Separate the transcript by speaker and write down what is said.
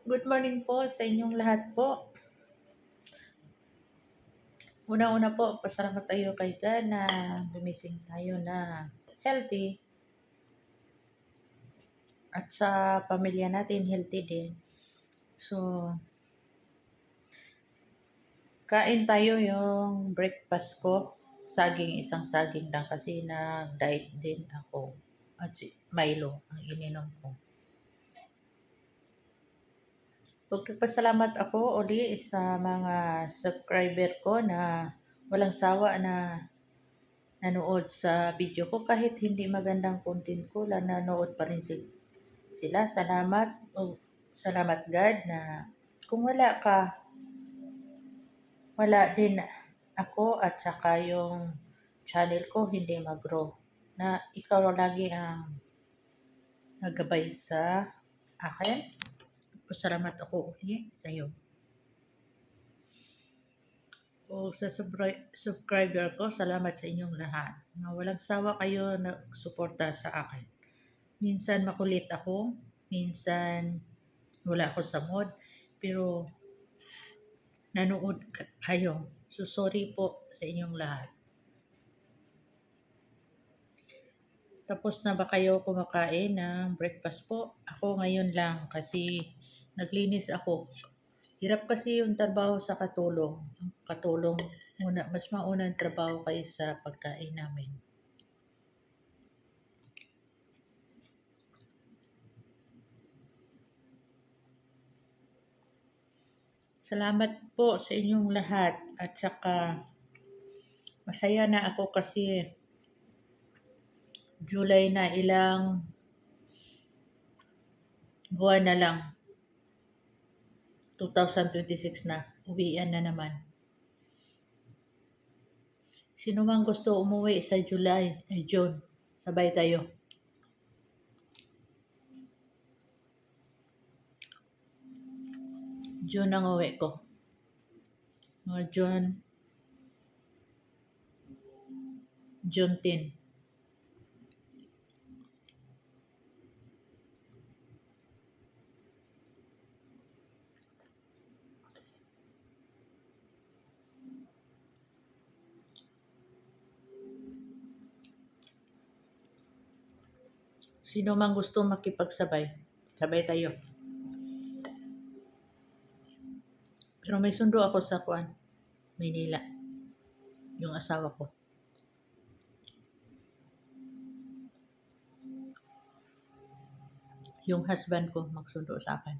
Speaker 1: Good morning po sa inyong lahat po. Una-una po, pasalamat tayo kay God na gumising tayo na healthy at sa pamilya natin healthy din. So, kain tayo yung breakfast ko. Isang saging lang kasi na-diet din ako. At si Milo ang ininom ko. Magpapasalamat ako uli sa mga subscriber ko na walang sawa na nanood sa video ko kahit hindi magandang content ko, nanonood pa rin sila. Salamat God na kung wala ka, wala din ako at saka yung channel ko hindi mag-grow. Na ikaw lagi ang naggabay sa akin. Pasalamat ako uli sa iyo. O sa subscriber ko, salamat sa inyong lahat. Na walang sawa kayo na suporta sa akin. Minsan makulit ako, minsan wala ako sa mood, pero nanood kayo. So sorry po sa inyong lahat. Tapos na ba kayo kumakain ng breakfast po? Ako ngayon lang kasi naglinis ako. Hirap kasi yung trabaho sa katulong. Katulong muna, mas mauna ang trabaho kaysa pagkain namin. Salamat po sa inyong lahat at saka masaya na ako kasi July na, ilang buwan na lang. 2026 na, uwian na naman. Sino mang gusto umuwi sa June, sabay tayo. June ang uwi ko. Mga June 10. Sino mang gusto makipagsabay, sabay tayo. Pero may sundo ako sa Maynila. Yung asawa ko. Yung husband ko magsundo sa akin.